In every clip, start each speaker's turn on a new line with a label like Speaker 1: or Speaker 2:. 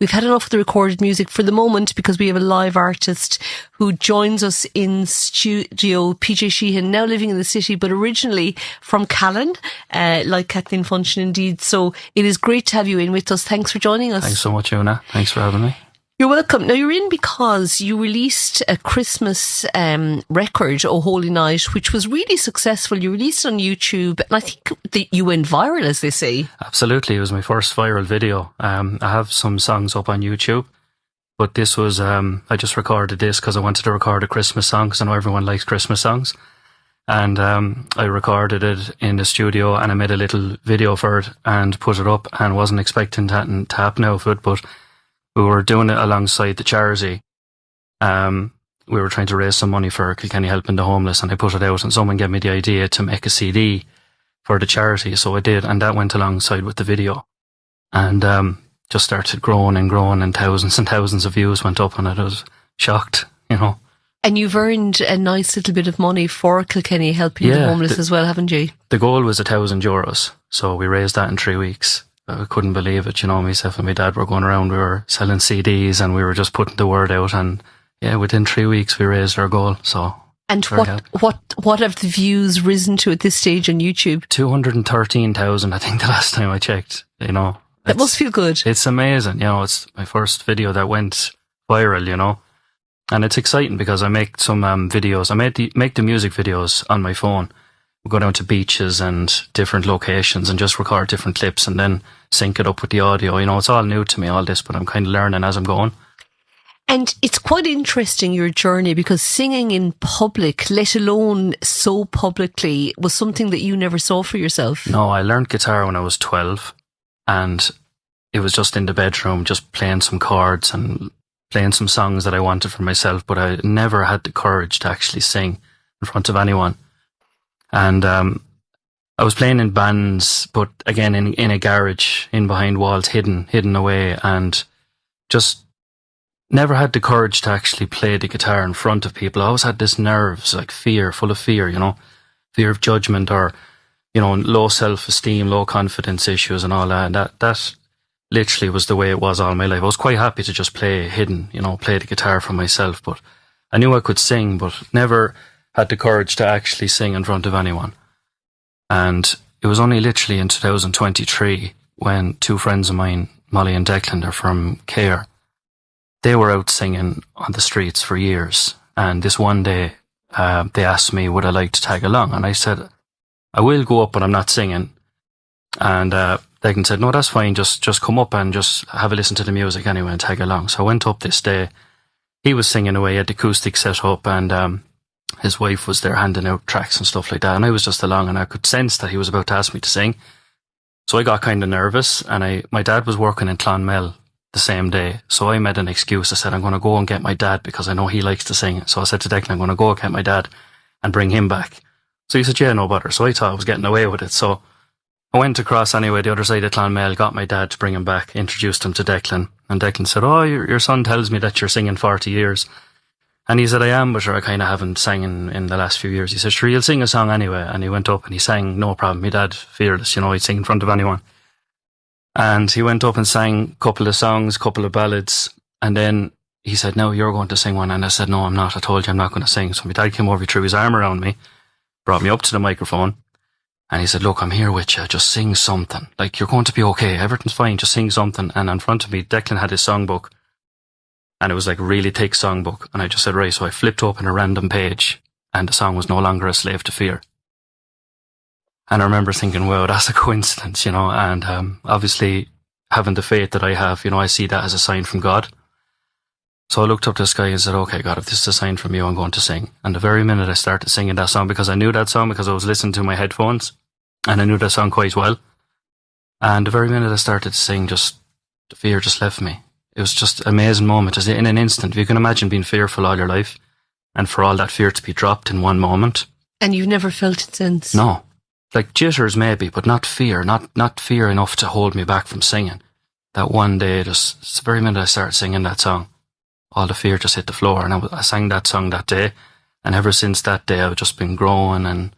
Speaker 1: we've had enough of the recorded music for the moment because we have a live artist who joins us in studio, PJ Sheehan, now living in the city, but originally from Callan, like Kathleen Function indeed. So it is great to have you in with us. Thanks for joining us.
Speaker 2: Thanks so much, Una. Thanks for having me.
Speaker 1: You're welcome. Now, you're in because you released a Christmas record, Oh Holy Night, which was really successful. You released it on YouTube, and I think that you went viral, as they say.
Speaker 2: Absolutely. It was my first viral video. I have some songs up on YouTube, but this was, I just recorded this because I wanted to record a Christmas song because I know everyone likes Christmas songs. And I recorded it in the studio and I made a little video for it and put it up, and wasn't expecting that to happen out of it, but we were doing it alongside the charity. We were trying to raise some money for Kilkenny Helping the Homeless, and I put it out, and someone gave me the idea to make a CD for the charity, so I did, and that went alongside with the video. And just started growing and growing, and thousands of views went up, and I was shocked, you know.
Speaker 1: And you've earned a nice little bit of money for Kilkenny Helping the Homeless as well, haven't you?
Speaker 2: The goal was €1,000, so we raised that in 3 weeks. I couldn't believe it, you know. Myself and my dad were going around, we were selling CDs and we were just putting the word out, and yeah, within 3 weeks we raised our goal. So,
Speaker 1: and what have the views risen to at this stage on YouTube?
Speaker 2: 213,000, I think, the last time I checked, you know.
Speaker 1: That must feel good.
Speaker 2: It's amazing, you know. It's my first video that went viral, you know, and it's exciting because I make some videos. I make the music videos on my phone. We go down to beaches and different locations and just record different clips and then sync it up with the audio. You know, it's all new to me, all this, but I'm kind of learning as I'm going.
Speaker 1: And it's quite interesting, your journey, because singing in public, let alone so publicly, was something that you never saw for yourself.
Speaker 2: No, I learned guitar when I was 12, and it was just in the bedroom, just playing some chords and playing some songs that I wanted for myself, but I never had the courage to actually sing in front of anyone. And I was playing in bands, but again in a garage, in behind walls, hidden away, and just never had the courage to actually play the guitar in front of people. I always had this nerves, like fear, full of fear, you know, fear of judgment, or, you know, low self-esteem, low confidence issues and all that. And that literally was the way it was all my life. I was quite happy to just play hidden, you know, play the guitar for myself, but I knew I could sing, but never had the courage to actually sing in front of anyone. And it was only literally in 2023 when two friends of mine, Molly and Declan, they're from Kclr, they were out singing on the streets for years. And this one day, they asked me, would I like to tag along? And I said, I will go up, but I'm not singing. And Declan said, no, that's fine. Just come up and just have a listen to the music anyway and tag along. So I went up this day. He was singing away, had the acoustic set up, and his wife was there handing out tracks and stuff like that. And I was just along, and I could sense that he was about to ask me to sing. So I got kind of nervous, and my dad was working in Clonmel the same day. So I made an excuse. I said, I'm going to go and get my dad because I know he likes to sing. So I said to Declan, I'm going to go get my dad and bring him back. So he said, yeah, no bother. So I thought I was getting away with it. So I went across anyway, the other side of Clonmel, got my dad to bring him back, introduced him to Declan. And Declan said, oh, your son tells me that you're singing 40 years. And he said, I am, but I kind of haven't sang in the last few years. He said, sure, you'll sing a song anyway. And he went up and he sang, no problem. My dad, fearless, you know, he'd sing in front of anyone. And he went up and sang a couple of songs, a couple of ballads. And then he said, no, you're going to sing one. And I said, no, I'm not. I told you I'm not going to sing. So my dad came over, he threw his arm around me, brought me up to the microphone. And he said, look, I'm here with you. Just sing something. Like, you're going to be okay. Everything's fine. Just sing something. And in front of me, Declan had his songbook. And it was like a really thick songbook. And I just said, right. So I flipped open a random page and the song was No Longer a Slave to Fear. And I remember thinking, wow, that's a coincidence, you know. And obviously, having the faith that I have, you know, I see that as a sign from God. So I looked up to the sky and said, okay, God, if this is a sign from you, I'm going to sing. And the very minute I started singing that song, because I knew that song because I was listening to my headphones and I knew that song quite well. And the very minute I started to sing, just the fear just left me. It was just an amazing moment. Just in an instant, if you can imagine being fearful all your life and for all that fear to be dropped in one moment.
Speaker 1: And you've never felt it since?
Speaker 2: No. Like jitters maybe, but not fear. Not fear enough to hold me back from singing. That one day, just the very minute I started singing that song, all the fear just hit the floor. And I sang that song that day. And ever since that day, I've just been growing. And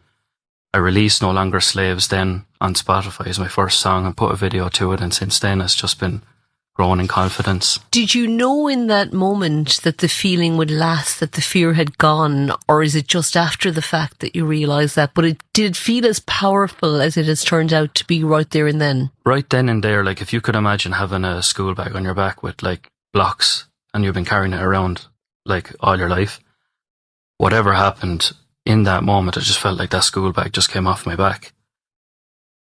Speaker 2: I released No Longer Slaves then on Spotify as my first song and put a video to it. And since then, it's just been growing in confidence.
Speaker 1: Did you know in that moment that the feeling would last, that the fear had gone, or is it just after the fact that you realised that? But did it feel as powerful as it has turned out to be right there and then?
Speaker 2: Right then and there, like if you could imagine having a school bag on your back with like blocks and you've been carrying it around like all your life, whatever happened in that moment, it just felt like that school bag just came off my back.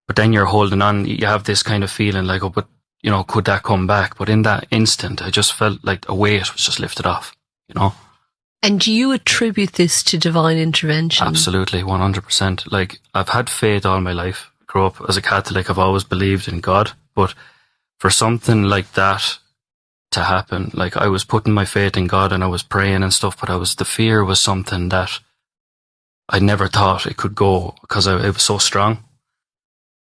Speaker 2: But then you're holding on, you have this kind of feeling like, oh, but you know, could that come back? But in that instant, I just felt like a weight was just lifted off, you know.
Speaker 1: And do you attribute this to divine intervention?
Speaker 2: Absolutely, 100%. Like, I've had faith all my life. I grew up as a Catholic, I've always believed in God. But for something like that to happen, like I was putting my faith in God and I was praying and stuff, but the fear was something that I never thought it could go because it was so strong.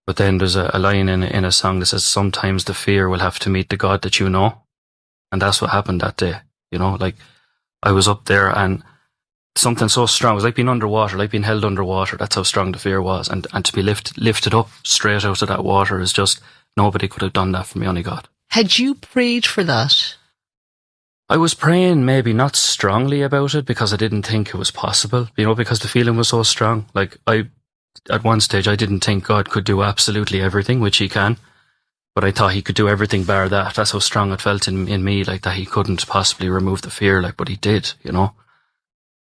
Speaker 2: But then there's a line in a song that says, sometimes the fear will have to meet the God that you know. And that's what happened that day. You know, like I was up there and something so strong, it was like being underwater, like being held underwater. That's how strong the fear was. And to be lifted up straight out of that water is just, nobody could have done that for me, only God.
Speaker 1: Had you prayed for that?
Speaker 2: I was praying maybe not strongly about it because I didn't think it was possible, you know, because the feeling was so strong. Like at one stage, I didn't think God could do absolutely everything, which he can. But I thought he could do everything bar that. That's how strong it felt in me, like that he couldn't possibly remove the fear, like, but he did, you know.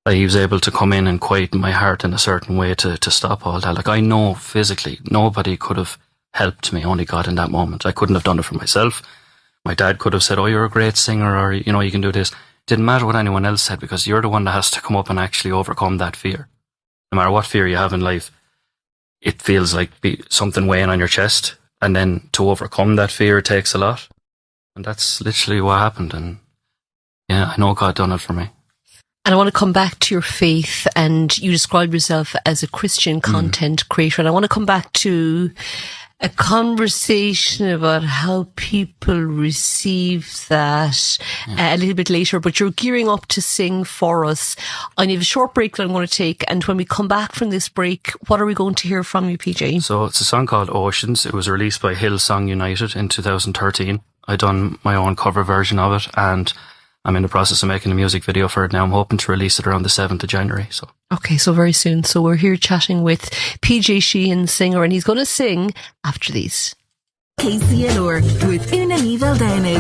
Speaker 2: Like he was able to come in and quieten my heart in a certain way to stop all that. Like I know physically, nobody could have helped me, only God in that moment. I couldn't have done it for myself. My dad could have said, oh, you're a great singer, or, you know, you can do this. It didn't matter what anyone else said because you're the one that has to come up and actually overcome that fear. No matter what fear you have in life, it feels like something weighing on your chest. And then to overcome that fear takes a lot. And that's literally what happened. And yeah, I know God done it for me.
Speaker 1: And I want to come back to your faith, and you describe yourself as a Christian content creator. And I want to come back to a conversation about how people receive that a little bit later, but you're gearing up to sing for us. I need a short break that I'm going to take, and when we come back from this break, what are we going to hear from you, PJ?
Speaker 2: So it's a song called Oceans. It was released by Hillsong United in 2013. I done my own cover version of it, and I'm in the process of making a music video for it now. I'm hoping to release it around the 7th of January. So. Okay,
Speaker 1: so very soon. So we're here chatting with PJ Sheehan, singer, and he's going to sing after these.
Speaker 3: Kclr with Una Downing.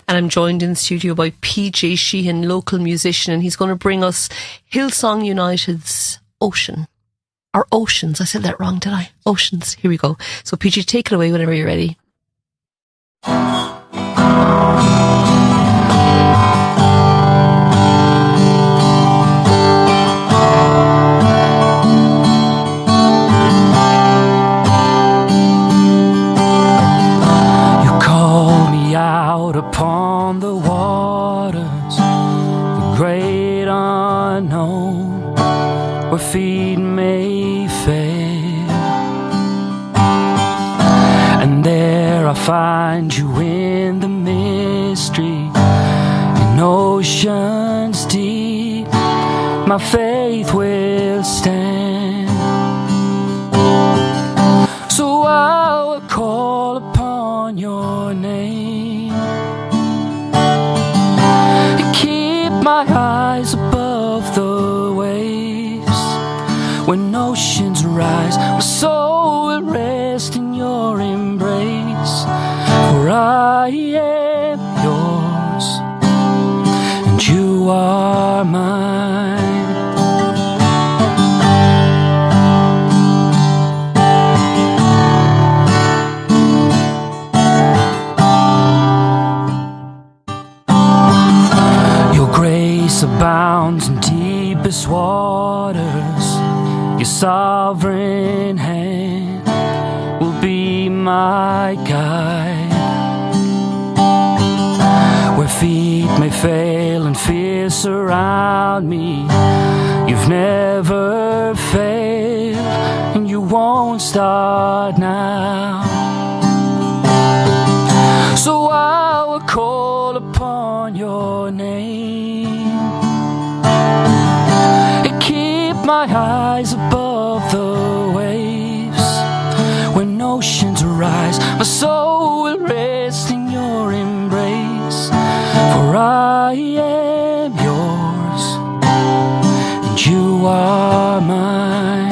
Speaker 1: And I'm joined in the studio by PJ Sheehan, local musician, and he's going to bring us Hillsong United's Ocean. Or Oceans. I said that wrong, did I? Oceans. Here we go. So PJ, take it away whenever you're ready.
Speaker 2: Upon the waters, the great unknown, where feet may fail, and there I find you in the mystery, in oceans deep, my faith will stand. So I will call upon your name, my eyes above the waves. When oceans rise, my soul will rest in your embrace. For I am yours, and you are mine. Abounds in deepest waters, your sovereign hand will be my guide. Where feet may fail and fear surround me, you've never failed and you won't start now. So I will call upon your name, my eyes above the waves. When oceans rise, my soul will rest in your embrace. you are mine.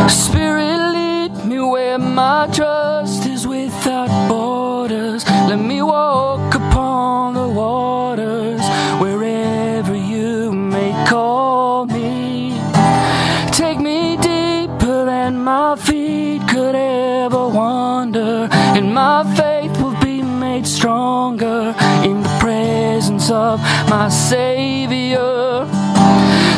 Speaker 2: Spirit, lead me where my trust is without borders. Let me walk upon the waters wherever you may call me. Take me deeper than my feet could ever wander, and my faith will be made stronger in the presence of my Savior.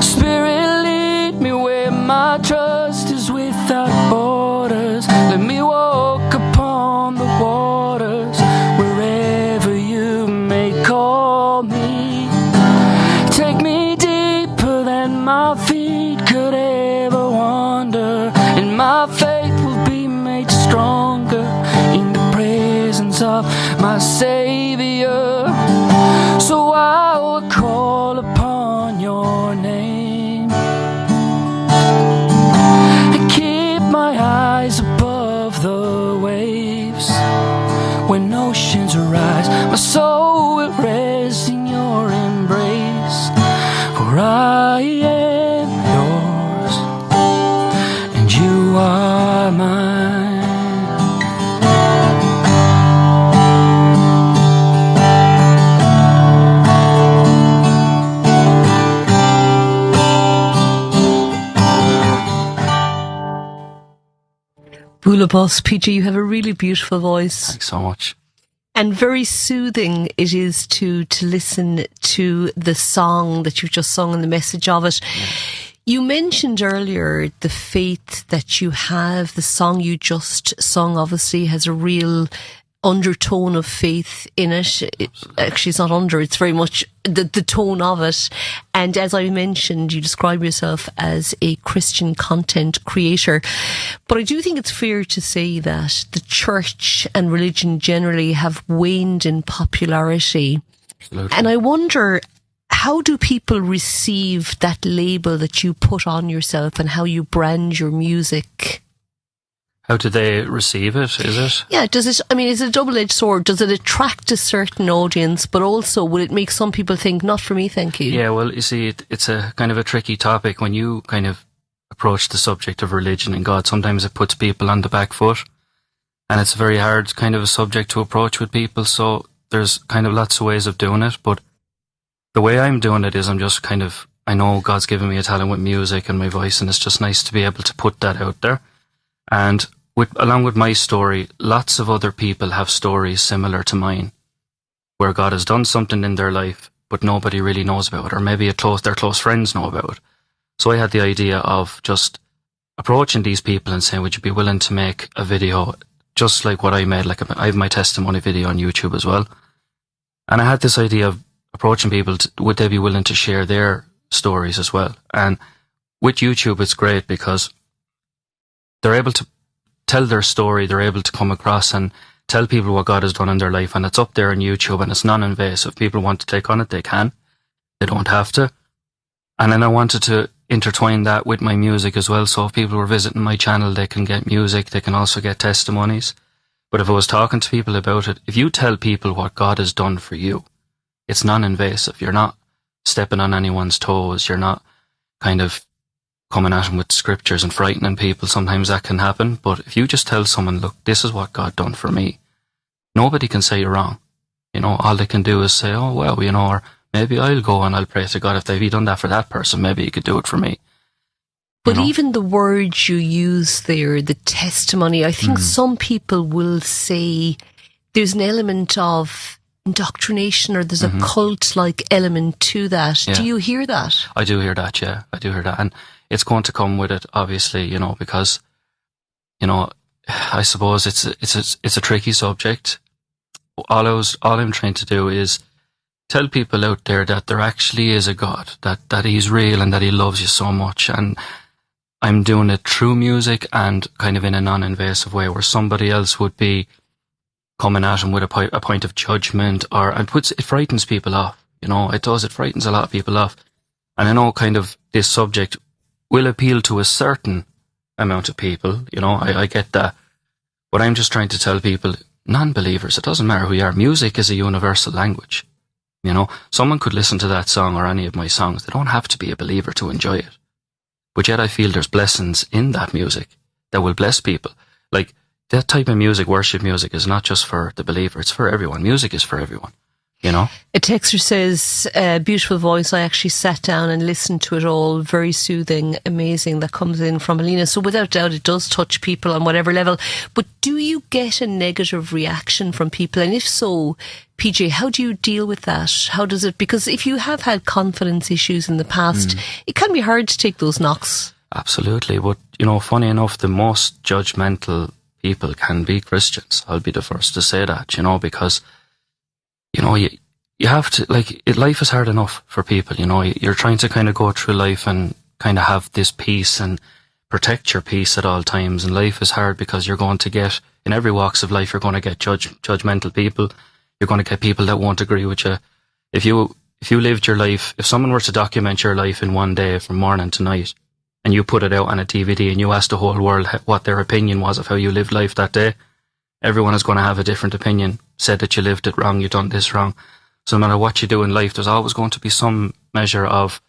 Speaker 2: Spirit, lead me where my trust is without borders. Let me walk upon the waters wherever you may call me. Take me deeper than my feet could ever wander, and my faith will be made stronger in the presence of my Savior. So I will call upon your name and keep my eyes above the waves. When oceans rise, my soul will rest in your embrace. For I am yours, and you are mine.
Speaker 1: Bula Boss, PJ, you have a really beautiful voice.
Speaker 2: Thanks so much.
Speaker 1: And very soothing it is to listen to the song that you've just sung and the message of it. Yeah. You mentioned earlier the faith that you have. The song you just sung obviously has a real undertone of faith in it. Actually, it's not under, it's very much the tone of it. And as I mentioned, you describe yourself as a Christian content creator. But I do think it's fair to say that the church and religion generally have waned in popularity. Absolutely. And I wonder, how do people receive that label that you put on yourself and how you brand your music?
Speaker 2: How do they receive it, is it?
Speaker 1: Yeah, does it, I mean, is it a double-edged sword? Does it attract a certain audience, but also will it make some people think, not for me, thank you?
Speaker 2: Yeah, well, you see, it's a kind of a tricky topic when you kind of approach the subject of religion and God. Sometimes it puts people on the back foot, and it's a very hard kind of a subject to approach with people, so there's kind of lots of ways of doing it, but the way I'm doing it is I'm just kind of, I know God's given me a talent with music and my voice, and it's just nice to be able to put that out there. And along with my story, lots of other people have stories similar to mine, where God has done something in their life, but nobody really knows about it, or maybe their close friends know about it. So I had the idea of just approaching these people and saying, would you be willing to make a video just like what I made? Like, I have my testimony video on YouTube as well. And I had this idea of approaching people, would they be willing to share their stories as well? And with YouTube, it's great because they're able to tell their story, they're able to come across and tell people what God has done in their life, and it's up there on YouTube and it's non-invasive. People want to click on it, they can. They don't have to. And then I wanted to intertwine that with my music as well, so if people were visiting my channel, they can get music, they can also get testimonies. But if I was talking to people about it, if you tell people what God has done for you, it's non-invasive. You're not stepping on anyone's toes, you're not kind of coming at them with scriptures and frightening people. Sometimes that can happen, but if you just tell someone, look, this is what God done for me, nobody can say you're wrong. You know, all they can do is say, oh, well, you know, or maybe I'll go and I'll pray to God. If they've done that for that person, maybe he could do it for me.
Speaker 1: But even the words you use there, the testimony, I think some people will say there's an element of indoctrination, or there's a cult-like element to that. Yeah. Do you hear that?
Speaker 2: I do hear that, yeah. I do hear that. And it's going to come with it, obviously, you know, because, you know, I suppose it's a tricky subject. All I'm trying to do is tell people out there that there actually is a God, that he's real and that he loves you so much. And I'm doing it through music and kind of in a non-invasive way, where somebody else would be coming at him with a point of judgment, and it frightens people off. You know, it does. It frightens a lot of people off. And I know kind of this subject will appeal to a certain amount of people. You know, I get that. But I'm just trying to tell people, non-believers, it doesn't matter who you are. Music is a universal language. You know, someone could listen to that song or any of my songs. They don't have to be a believer to enjoy it. But yet I feel there's blessings in that music that will bless people. Like, that type of music, worship music, is not just for the believer. It's for everyone. Music is for everyone. You know?
Speaker 1: A texter says, beautiful voice. I actually sat down and listened to it all. Very soothing, amazing. That comes in from Alina. So without doubt, it does touch people on whatever level. But do you get a negative reaction from people? And if so, PJ, how do you deal with that? How does it, because if you have had confidence issues in the past, it can be hard to take those knocks.
Speaker 2: Absolutely. But, you know, funny enough, the most judgmental people can be Christians. I'll be the first to say that, you know, because, you know, you have to, like, life is hard enough for people, you know. You're trying to kind of go through life and kind of have this peace and protect your peace at all times. And life is hard because you're going to get, in every walks of life, you're going to get judgmental people. You're going to get people that won't agree with you. If you lived your life, if someone were to document your life in one day from morning to night, and you put it out on a DVD and you asked the whole world what their opinion was of how you lived life that day, everyone is going to have a different opinion, said that you lived it wrong, you done this wrong. So no matter what you do in life, there's always going to be some measure of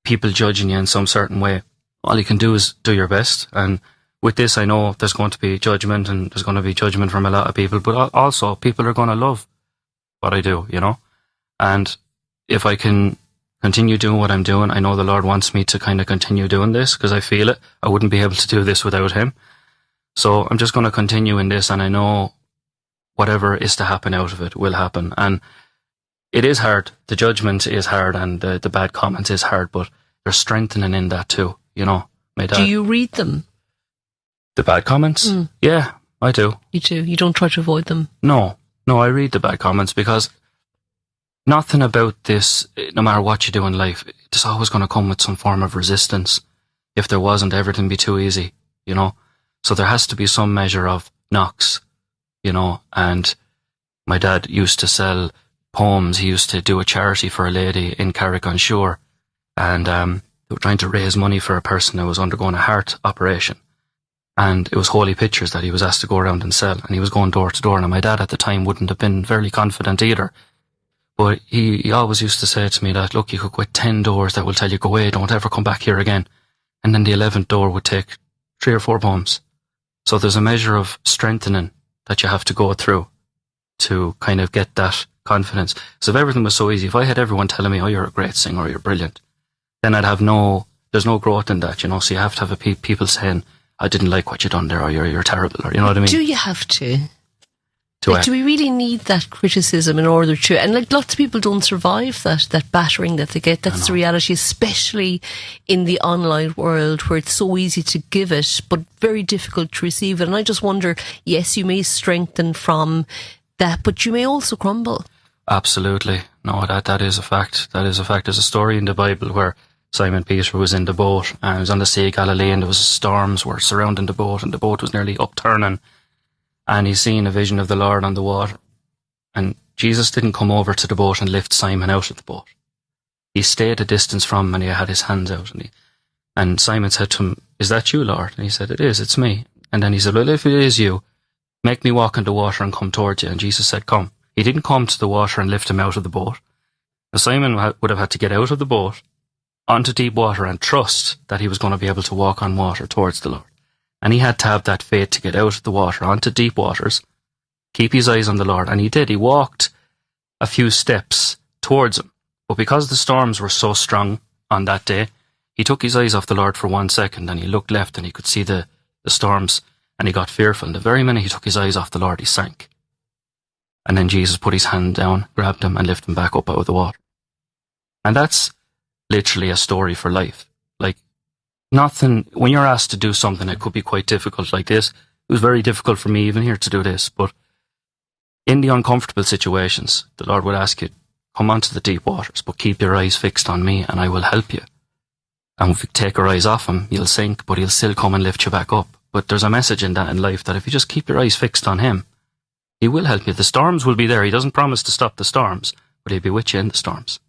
Speaker 2: people judging you in some certain way. All you can do is do your best. And with this, I know there's going to be judgment, and there's going to be judgment from a lot of people, but also people are going to love what I do, you know. And if I can continue doing what I'm doing, I know the Lord wants me to kind of continue doing this, because I feel it. I wouldn't be able to do this without Him. So I'm just going to continue in this, and I know whatever is to happen out of it will happen. And it is hard. The judgment is hard, and the bad comments is hard, but there's strengthening in that too, you know. My dad,
Speaker 1: do you read them?
Speaker 2: The bad comments? Yeah, I do.
Speaker 1: You do? You don't try to avoid them?
Speaker 2: No, I read the bad comments, because nothing about this, no matter what you do in life, it's always going to come with some form of resistance. If there wasn't, everything would be too easy, you know. So there has to be some measure of knocks, you know. And my dad used to sell poems. He used to do a charity for a lady in Carrick-on-Shore, and they were trying to raise money for a person who was undergoing a heart operation. And it was holy pictures that he was asked to go around and sell, and he was going door to door. And my dad at the time wouldn't have been very confident either. But he always used to say to me that, look, you could go at 10 doors that will tell you, go away, don't ever come back here again. And then the 11th door would take 3 or 4 poems. So there's a measure of strengthening that you have to go through to kind of get that confidence. So if everything was so easy, if I had everyone telling me, oh, you're a great singer, or you're brilliant, then I'd have there's no growth in that, you know. So you have to have people saying, I didn't like what you done there, or you're terrible, or you know what I mean?
Speaker 1: Do you have to? Like, do we really need that criticism in order to, and like lots of people don't survive that battering that they get. That's the reality, especially in the online world, where it's so easy to give it but very difficult to receive it. And I just wonder, yes, you may strengthen from that, but you may also crumble.
Speaker 2: Absolutely. No, that is a fact. That is a fact. There's a story in the Bible where Simon Peter was in the boat, and he was on the Sea of Galilee, and there was storms were surrounding the boat, and the boat was nearly upturning. And he's seen a vision of the Lord on the water. And Jesus didn't come over to the boat and lift Simon out of the boat. He stayed a distance from him, and he had his hands out. And Simon said to him, is that you, Lord? And he said, it is, it's me. And then he said, well, if it is you, make me walk in the water and come towards you. And Jesus said, come. He didn't come to the water and lift him out of the boat. Now, Simon would have had to get out of the boat onto deep water and trust that he was going to be able to walk on water towards the Lord. And he had to have that faith to get out of the water onto deep waters, keep his eyes on the Lord. And he did. He walked a few steps towards him. But because the storms were so strong on that day, he took his eyes off the Lord for 1 second, and he looked left and he could see the storms, and he got fearful. And the very minute he took his eyes off the Lord, he sank. And then Jesus put his hand down, grabbed him, and lifted him back up out of the water. And that's literally a story for life. Like, nothing, when you're asked to do something, it could be quite difficult like this. It was very difficult for me even here to do this, but in the uncomfortable situations, the Lord would ask you, come onto the deep waters, but keep your eyes fixed on me and I will help you. And if you take your eyes off him, you'll sink, but he'll still come and lift you back up. But there's a message in that in life, that if you just keep your eyes fixed on him, he will help you. The storms will be there. He doesn't promise to stop the storms, but he'll be with you in the storms.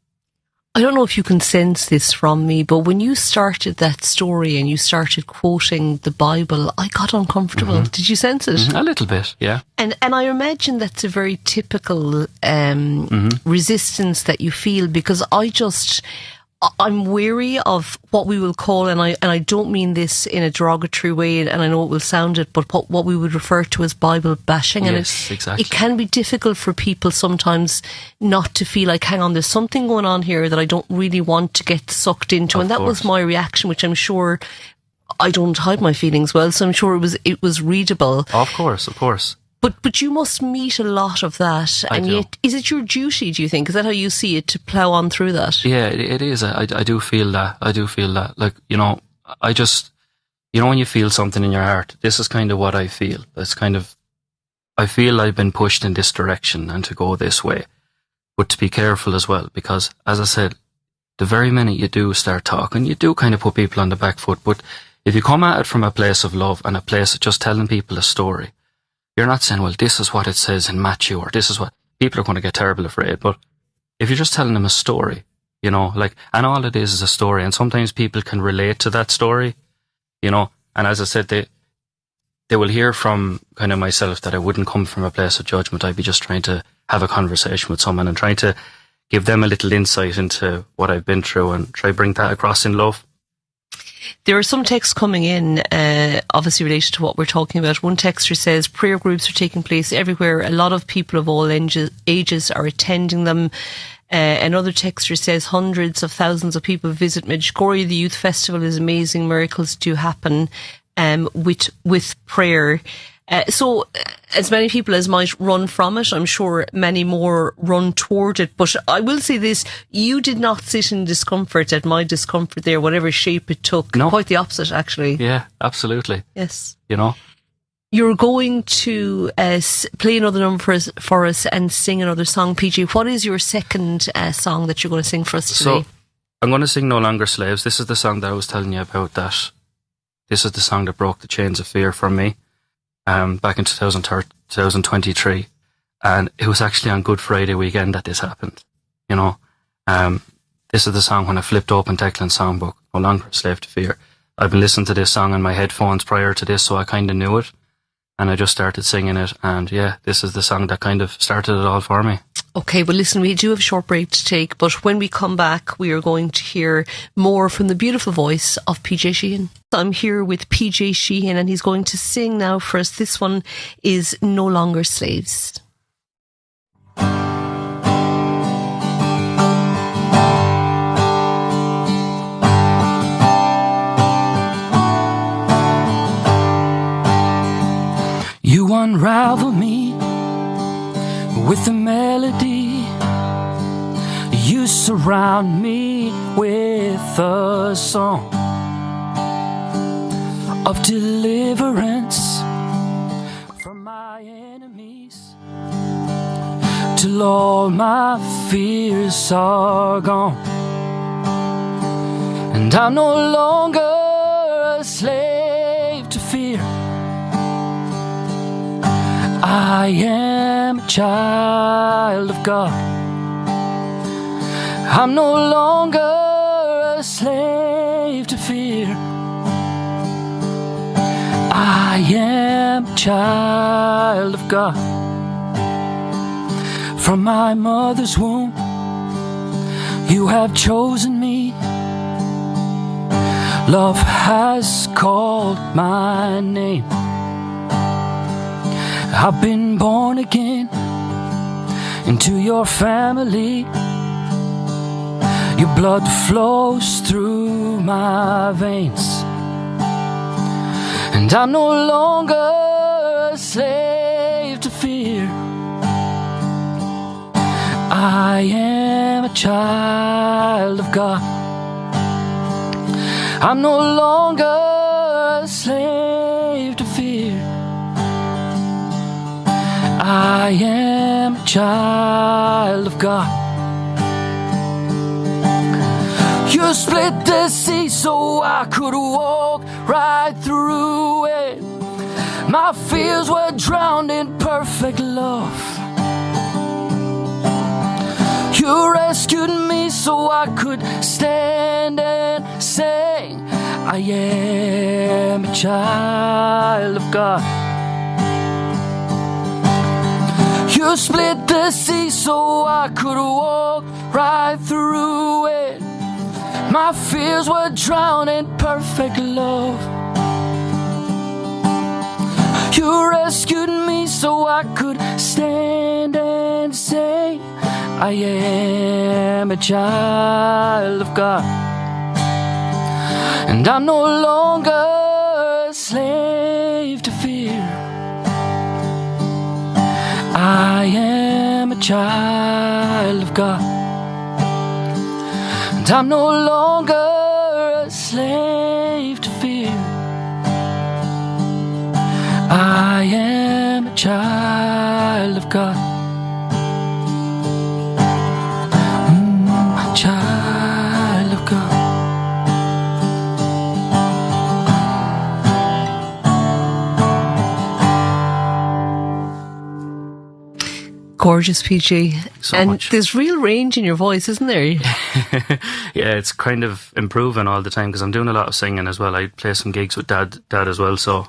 Speaker 1: I don't know if you can sense this from me, but when you started that story and you started quoting the Bible, I got uncomfortable. Did you sense it?
Speaker 2: A little bit, yeah.
Speaker 1: And I imagine that's a very typical resistance that you feel, because I'm wary of what we will call, and I don't mean this in a derogatory way, and I know it will sound it, but what we would refer to as Bible bashing. And
Speaker 2: yes, exactly.
Speaker 1: It can be difficult for people sometimes not to feel like, hang on, there's something going on here that I don't really want to get sucked into. And that was my reaction, which I'm sure, I don't hide my feelings well, so I'm sure it was readable.
Speaker 2: Of course.
Speaker 1: But you must meet a lot of that, and yet, is it your duty, do you think? Is that how you see it, to plough on through that?
Speaker 2: Yeah, it is. I do feel that. Like, I just, when you feel something in your heart, this is kind of what I feel. It's kind of, I feel I've been pushed in this direction and to go this way. But to be careful as well, because, as I said, the very minute you do start talking, you do kind of put people on the back foot. But if you come at it from a place of love and a place of just telling people a story, you're not saying, well, this is what it says in Matthew, or this is what... People are going to get terribly afraid. But if you're just telling them a story, and all it is a story, and sometimes people can relate to that story, and as I said, they will hear from kind of myself that I wouldn't come from a place of judgment. I'd be just trying to have a conversation with someone and trying to give them a little insight into what I've been through and try to bring that across in love.
Speaker 1: There are some texts coming in, obviously related to what we're talking about. One texter says, prayer groups are taking place everywhere. A lot of people of all ages are attending them. Another texter says, hundreds of thousands of people visit Medjugorje. The youth festival is amazing. Miracles do happen with prayer. So as many people as might run from it, I'm sure many more run toward it. But I will say this, you did not sit in discomfort at my discomfort there, whatever shape it took.
Speaker 2: No.
Speaker 1: Quite the opposite, actually.
Speaker 2: Yeah, absolutely.
Speaker 1: Yes.
Speaker 2: You're
Speaker 1: going to play another number for us and sing another song, PJ. What is your second song that you're going to sing for us today?
Speaker 2: So, I'm going to sing No Longer Slaves. This is the song that I was telling you about. This is the song that broke the chains of fear from me. Back in 2023, and it was actually on Good Friday weekend that this happened. This is the song when I flipped open Kclr's songbook, No Longer a Slave to Fear. I've been listening to this song on my headphones prior to this, so I kind of knew it, and I just started singing it, and yeah, this is the song that kind of started it all for me. Okay, well listen, we do have a short break to take, but when we come back, we are going to hear more from the beautiful voice of PJ Sheehan. I'm here with PJ Sheehan, and he's going to sing now for us. This one is No Longer Slaves.
Speaker 4: You unravel me with a melody. You surround me with a song of deliverance from my enemies, till all my fears are gone, and I'm no longer a slave to fear. I am a child of God. I'm no longer a slave to fear. I am a child of God. From my mother's womb, you have chosen me. Love has called my name. I've been born again into your family. Your blood flows through my veins, and I'm no longer a slave to fear. I am a child of God. I'm no longer a slave to fear. I am a child of God. You split the sea so I could walk right through it. My fears were drowned in perfect love. You rescued me so I could stand and say, I am a child of God. You split the sea so I could walk right through it. My fears were drowned in perfect love. You rescued me so I could stand and say, I am a child of God. And I'm no longer a slave to fear. I am a child of God. And I'm no longer a slave to fear. I am a child of God. A child of God.
Speaker 1: Gorgeous, PG.
Speaker 2: So
Speaker 1: and
Speaker 2: much.
Speaker 1: There's real range in your voice, isn't there?
Speaker 2: Yeah, it's kind of improving all the time because I'm doing a lot of singing as well. I play some gigs with dad as well, so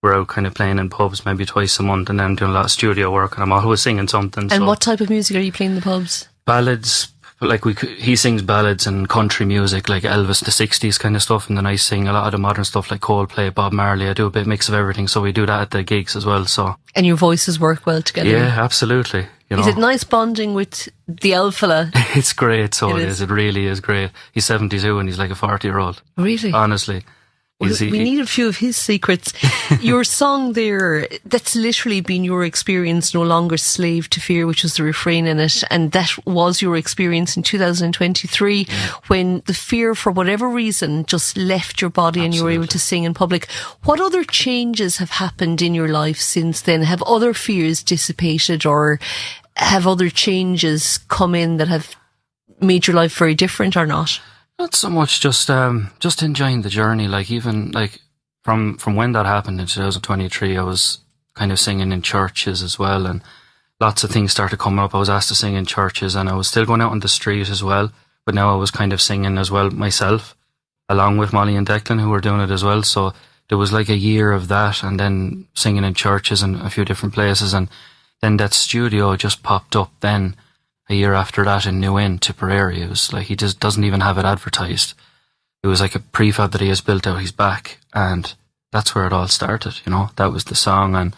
Speaker 2: we're out kind of playing in pubs maybe twice a month, and then I'm doing a lot of studio work, and I'm always singing something.
Speaker 1: And
Speaker 2: so.
Speaker 1: what type of music are you playing in the pubs?
Speaker 2: Ballads, like he sings ballads and country music like Elvis, the 60s kind of stuff, and then I sing a lot of the modern stuff like Coldplay, Bob Marley. I do a bit mix of everything, so we do that at the gigs as well. So
Speaker 1: And your voices work well together?
Speaker 2: yeah, absolutely. You know,
Speaker 1: Is it nice bonding with the old fella?
Speaker 2: it's great. So
Speaker 1: It
Speaker 2: it
Speaker 1: is.
Speaker 2: is. It really is great. He's 72 and he's like a 40-year-old.
Speaker 1: Really?
Speaker 2: Honestly.
Speaker 1: We need a few of his secrets. Your song there, that's literally been your experience, No Longer Slave to Fear, which was the refrain in it. And that was your experience in 2023 when the fear, for whatever reason, just left your body and you were able to sing in public. What other changes have happened in your life since then? Have other fears dissipated, or have other changes come in that have made your life very different or not?
Speaker 2: Not so much, just enjoying the journey. Like even like from when that happened in 2023, I was kind of singing in churches as well, and lots of things started coming up. I was asked to sing in churches, and I was still going out on the street as well. But now I was kind of singing as well myself, along with Molly and Declan, who were doing it as well. So there was like a year of that, and then singing in churches and a few different places, and then that studio just popped up then. A year after that in New Inn, Tipperary. It was like he just doesn't even have it advertised. It was like a prefab that he has built out his back, and that's where it all started, you know. That was the song, and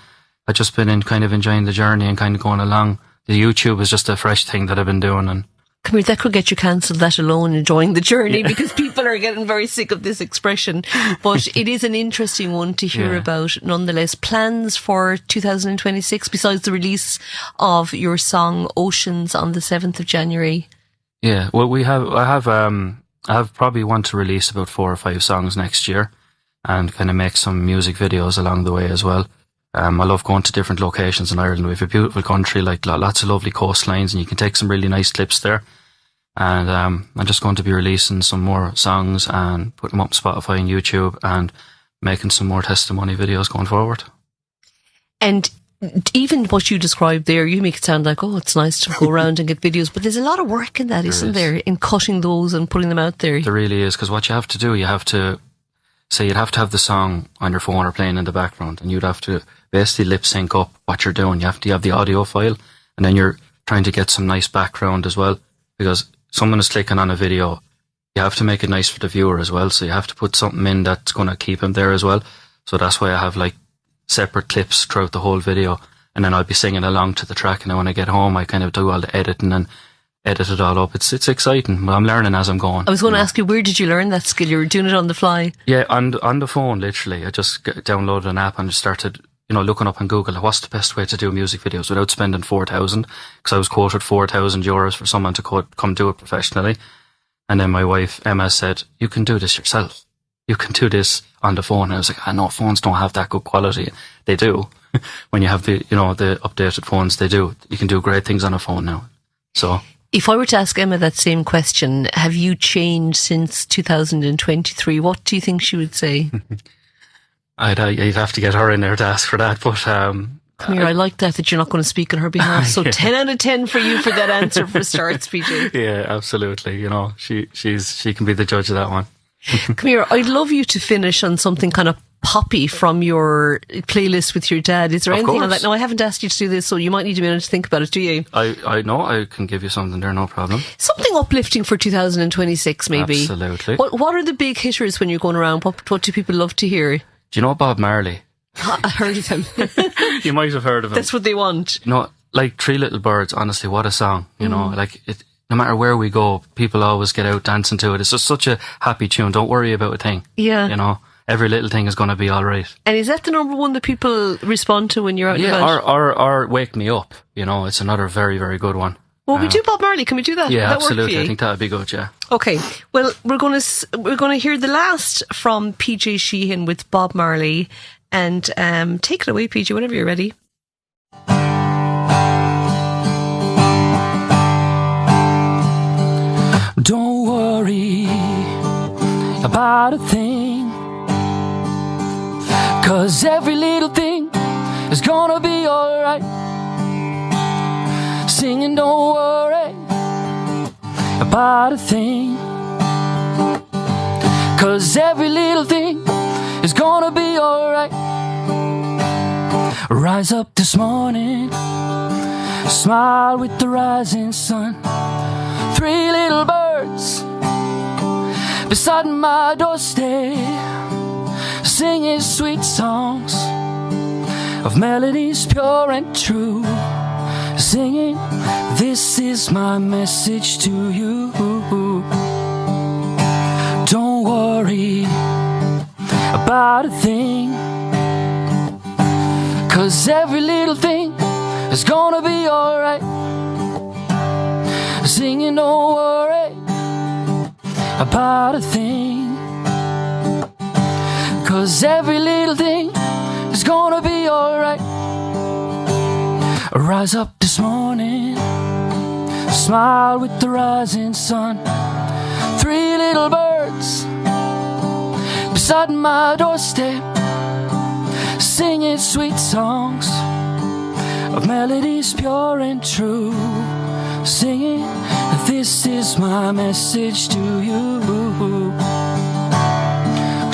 Speaker 2: I've just been kind of enjoying the journey and kind of going along. The YouTube is just a fresh thing that I've been doing, and
Speaker 1: Come here, that could get you cancelled, let alone enjoying the journey, because people are getting very sick of this expression. But it is an interesting one to hear about nonetheless. Plans for 2026, besides the release of your song Oceans on the 7th of January?
Speaker 2: Yeah, well, I have probably want to release about 4 or 5 songs next year and kind of make some music videos along the way as well. I love going to different locations in Ireland. We have a beautiful country, like lots of lovely coastlines, and you can take some really nice clips there. And I'm just going to be releasing some more songs and putting them up on Spotify and YouTube and making some more testimony videos going forward.
Speaker 1: And even what you described there, you make it sound like, oh, it's nice to go around and get videos, but there's a lot of work in that, isn't there, in cutting those and putting them out there?
Speaker 2: There really is, because what you have to do, you'd have to have the song on your phone or playing in the background, and you'd have to basically lip sync up what you're doing. You have the audio file, and then you're trying to get some nice background as well, because someone is clicking on a video. You have to make it nice for the viewer as well, so you have to put something in that's going to keep him there as well. So that's why I have like separate clips throughout the whole video, and then I'll be singing along to the track, and then when I get home I kind of do all the editing and edit it all up. It's exciting, but I'm learning as I'm going.
Speaker 1: I was going to ask you, where did you learn that skill? You were doing it on the fly?
Speaker 2: Yeah, on the phone, literally. I just downloaded an app and just started, looking up on Google, what's the best way to do music videos without spending 4,000? Because I was quoted €4,000 for someone to come do it professionally. And then my wife, Emma, said, you can do this yourself. You can do this on the phone. And I was like, I know phones don't have that good quality. They do. When you have the updated phones, they do. You can do great things on a phone now. So...
Speaker 1: If I were to ask Emma that same question, have you changed since 2023? What do you think she would say?
Speaker 2: You'd have to get her in there to ask for that. But
Speaker 1: Come here, I like that you're not going to speak on her behalf. So 10 out of 10 for you for that answer for starts, PJ.
Speaker 2: Yeah, absolutely. You know, she can be the judge of that one.
Speaker 1: Come here, I'd love you to finish on something kind of poppy from your playlist with your dad. Is there anything on that? No, I haven't asked you to do this, so you might need a minute to think about it, do you?
Speaker 2: I know I can give you something there, no problem.
Speaker 1: Something uplifting for 2026, maybe.
Speaker 2: Absolutely.
Speaker 1: What are the big hitters when you're going around? What do people love to hear?
Speaker 2: Do you know Bob Marley?
Speaker 1: I heard of him.
Speaker 2: You might have heard of him.
Speaker 1: That's what they want.
Speaker 2: You know, like Three Little Birds, honestly, what a song. You know, like it, no matter where we go, people always get out dancing to it. It's just such a happy tune. Don't worry about a thing. Yeah. You know, every little thing is going to be all right. And is that the number one that people respond to when you're out and about? Or Wake Me Up. You know, it's another very, very good one.
Speaker 1: Well, we do Bob Marley. Can we do that?
Speaker 2: Yeah,
Speaker 1: that
Speaker 2: absolutely. I think that would be good, yeah.
Speaker 1: Okay. Well, we're going to hear the last from PJ Sheehan with Bob Marley. And take it away, PJ, whenever you're ready.
Speaker 4: Don't worry about a thing, 'cause every little thing is gonna be alright. Singing, don't worry about a thing, 'cause every little thing is gonna be alright. Rise up this morning, smile with the rising sun. 3 little birds beside my doorstep, singing sweet songs of melodies pure and true. Singing, this is my message to you. Don't worry about a thing, 'cause every little thing is gonna be alright. Singing, don't worry about a thing, 'cause every little thing is gonna be alright. Rise up this morning, smile with the rising sun. 3 little birds beside my doorstep, singing sweet songs of melodies pure and true. Singing, this is my message to you.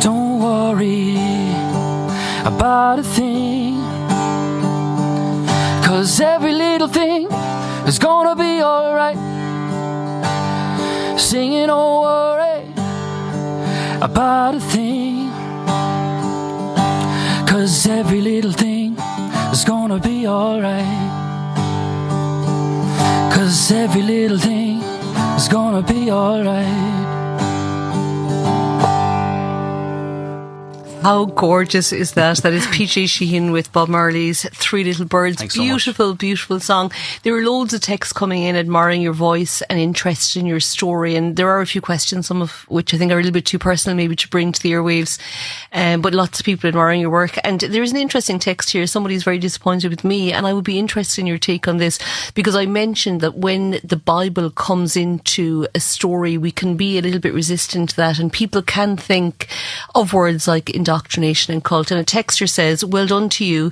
Speaker 4: Don't worry about a thing, 'cause every little thing is gonna be alright. Singing, don't worry about a thing, 'cause every little thing is gonna be alright. 'Cause every little thing is gonna be alright.
Speaker 1: How gorgeous is that? That is PJ Sheehan with Bob Marley's 3 Little Birds.
Speaker 2: Thanks
Speaker 1: Beautiful,
Speaker 2: so much.
Speaker 1: Beautiful song. There are loads of texts coming in admiring your voice and interested in your story. And there are a few questions, some of which I think are a little bit too personal maybe to bring to the airwaves. But lots of people admiring your work. And there's an interesting text here. Somebody's very disappointed with me, and I would be interested in your take on this, because I mentioned that when the Bible comes into a story, we can be a little bit resistant to that, and people can think of words like indoctrination and cult. And a texter says, well done to you.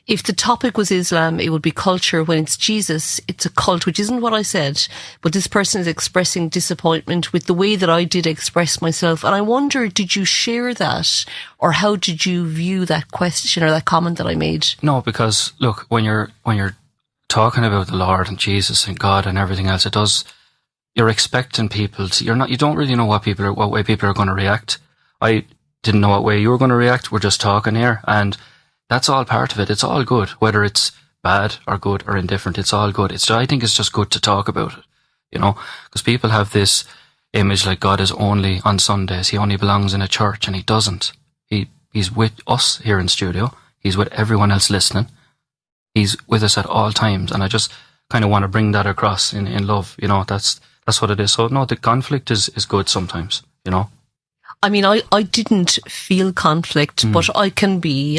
Speaker 1: If the topic was Islam, it would be culture. When it's Jesus, it's a cult, which isn't what I said. But this person is expressing disappointment with the way that I did express myself. And I wonder, did you share that? Or how did you view that question or that comment that I made?
Speaker 2: No, because look, when you're talking about the Lord and Jesus and God and everything else, you're expecting people to, you don't really know what way people are going to react. I didn't know what way you were going to react. We're just talking here, and that's all part of it. It's all good, whether it's bad or good or indifferent. It's all good. I think it's just good to talk about it, because people have this image like God is only on Sundays. He only belongs in a church, and he doesn't. He's with us here in studio. He's with everyone else listening. He's with us at all times, and I just kind of want to bring that across in love. That's what it is. So no, the conflict is good sometimes.
Speaker 1: I mean, I didn't feel conflict, but I can be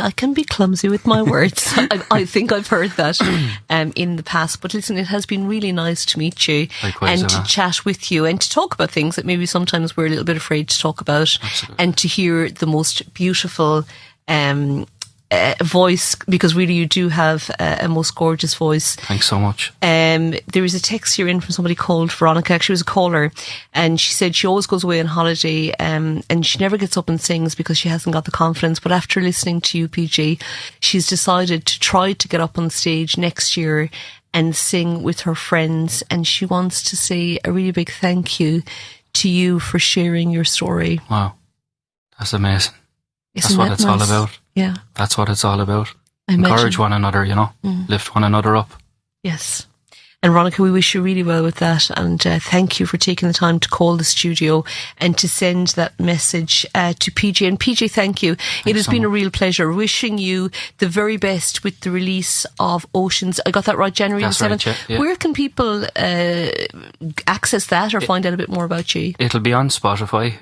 Speaker 1: clumsy with my words. I think I've heard that in the past. But listen, it has been really nice to meet you.
Speaker 2: Likewise,
Speaker 1: and to chat with you and to talk about things that maybe sometimes we're a little bit afraid to talk about.
Speaker 2: Absolutely.
Speaker 1: And to hear the most beautiful voice, because really you do have a most gorgeous voice.
Speaker 2: Thanks so much.
Speaker 1: There is a text here in from somebody called Veronica. She was a caller, and she said she always goes away on holiday, and she never gets up and sings because she hasn't got the confidence. But after listening to you, PG, she's decided to try to get up on stage next year and sing with her friends. And she wants to say a really big thank you to you for sharing your story.
Speaker 2: Wow. That's amazing.
Speaker 1: Isn't
Speaker 2: That's what
Speaker 1: that
Speaker 2: it's
Speaker 1: nice?
Speaker 2: all about.
Speaker 1: Yeah.
Speaker 2: That's what it's all about.
Speaker 1: I
Speaker 2: Encourage
Speaker 1: imagine.
Speaker 2: one another, you know, lift one another up.
Speaker 1: Yes. And Veronica, we wish you really well with that, and thank you for taking the time to call the studio and to send that message to PJ. And PJ, thank you. It has been a real pleasure. Wishing you the very best with the release of Oceans. I got that right, January
Speaker 2: That's
Speaker 1: the 7th.
Speaker 2: right, yeah.
Speaker 1: Where can people access that or find out a bit more about you?
Speaker 2: It'll be on Spotify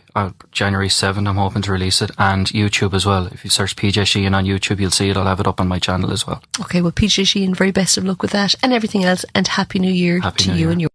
Speaker 2: January 7th. I'm hoping to release it, and YouTube as well. If you search PJ Sheehan on YouTube, you'll see it. I'll have it up on my channel as well.
Speaker 1: Okay, well, PJ Sheehan, very best of luck with that and everything else, and Happy New Year to you and yours.